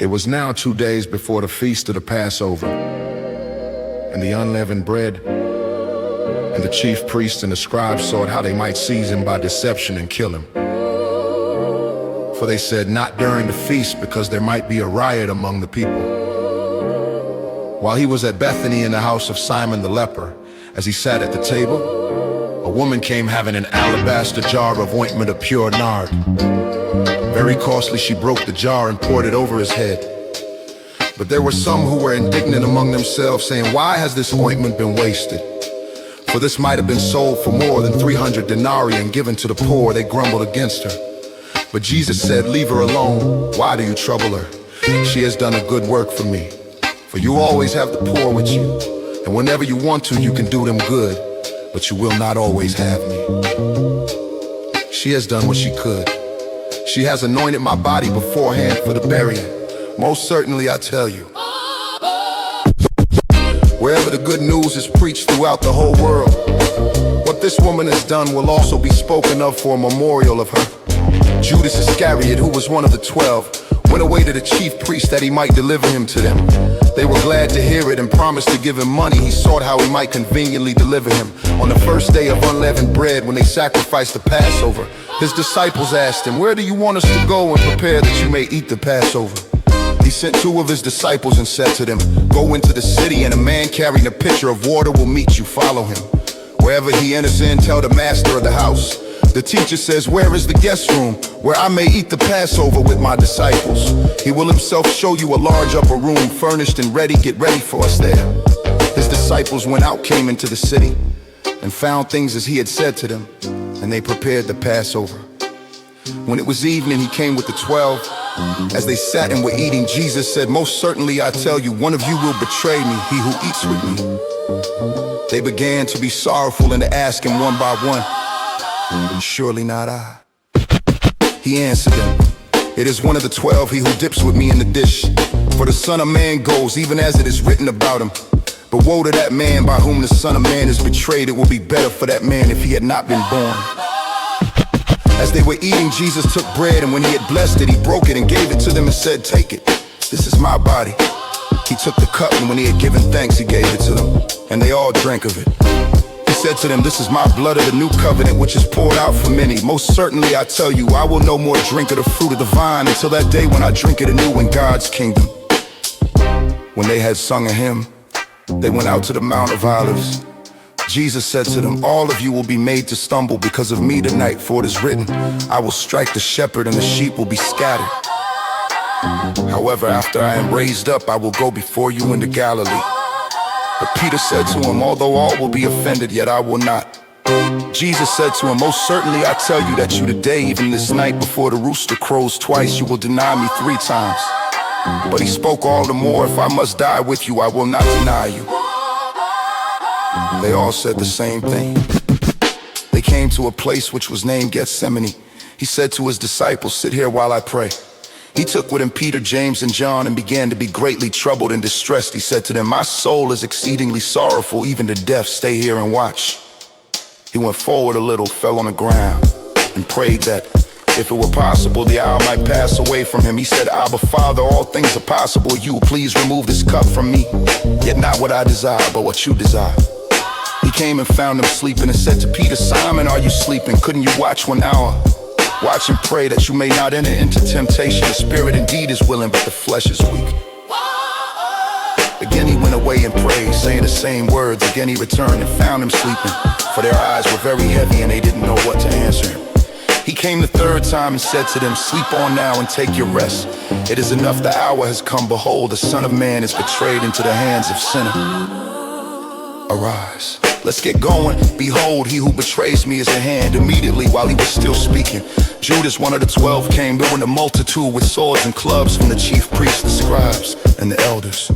It was now 2 days before the feast of the Passover, and the unleavened bread, and the chief priests and the scribes sought how they might seize him by deception and kill him. For they said, "Not during the feast, because there might be a riot among the people." While he was at Bethany in the house of Simon the leper, as he sat at the table, a woman came having an alabaster jar of ointment of pure nard. Very costly, she broke the jar and poured it over his head. But there were some who were indignant among themselves, saying, "Why has this ointment been wasted? For this might have been sold for more than 300 denarii and given to the poor." They grumbled against her. But Jesus said, "Leave her alone. Why do you trouble her? She has done a good work for me. For you always have the poor with you, and whenever you want to, you can do them good, but you will not always have me. She has done what she could. She has anointed my body beforehand for the burying. Most certainly I tell you, wherever the good news is preached throughout the whole world, what this woman has done will also be spoken of for a memorial of her." Judas Iscariot, who was one of the 12, went away to the chief priest that he might deliver him to them. They were glad to hear it and promised to give him money. He sought how he might conveniently deliver him. On the first day of unleavened bread, when they sacrificed the Passover, his disciples asked him, "Where do you want us to go and prepare that you may eat the Passover?" He sent 2 of his disciples and said to them, "Go into the city, and a man carrying a pitcher of water will meet you. Follow him. Wherever he enters in, tell the master of the house, 'The teacher says, where is the guest room where I may eat the Passover with my disciples? He will himself show you a large upper room, furnished and ready. Get ready for us there.' His disciples went out, came into the city, and found things as he had said to them, and they prepared the Passover. When it was evening, he came with the 12. As they sat and were eating, Jesus said, 'Most certainly I tell you, one of you will betray me, he who eats with me.' They began to be sorrowful and to ask him one by one, 'Surely not I?' He answered them, 'It is one of the 12, he who dips with me in the dish. For the Son of Man goes, even as it is written about him. But woe to that man by whom the Son of Man is betrayed. It will be better for that man if he had not been born.' As they were eating, Jesus took bread, and when he had blessed it, he broke it and gave it to them and said, 'Take it. This is my body.' He took the cup, and when he had given thanks, he gave it to them, and they all drank of it. He said to them, 'This is my blood of the new covenant, which is poured out for many. Most certainly I tell you, I will no more drink of the fruit of the vine until that day when I drink it anew in God's kingdom.' When they had sung a hymn, they went out to the Mount of Olives. Jesus said to them, 'All of you will be made to stumble because of me tonight, for it is written, I will strike the shepherd and the sheep will be scattered. However, after I am raised up, I will go before you into Galilee.' But Peter said to him, 'Although all will be offended, yet I will not.' Jesus said to him, 'Most certainly I tell you that you today, even this night, before the rooster crows twice, you will deny me 3 times. But he spoke all the more, 'If I must die with you, I will not deny you.' They all said the same thing. They came to a place which was named Gethsemane. He said to his disciples, 'Sit here while I pray.' He took with him Peter, James, and John and began to be greatly troubled and distressed. He said to them, 'My soul is exceedingly sorrowful, even to death. Stay here and watch.' He went forward a little, fell on the ground, and prayed that, if it were possible, the hour might pass away from him. He said, 'Abba, Father, all things are possible. You please remove this cup from me. Yet not what I desire, but what you desire.' He came and found him sleeping and said to Peter, 'Simon, are you sleeping? Couldn't you watch 1 hour? Watch and pray that you may not enter into temptation. The spirit indeed is willing, but the flesh is weak.' Again he went away and prayed, saying the same words. Again he returned and found him sleeping, for their eyes were very heavy and they didn't know what to answer him. He came the 3rd time and said to them, 'Sleep on now and take your rest. It is enough, the hour has come. Behold, the Son of Man is betrayed into the hands of sinners. Arise, let's get going. Behold, he who betrays me is at hand.' Immediately, while he was still speaking, Judas, one of the 12, came. There were a multitude with swords and clubs from the chief priests, the scribes, and the elders.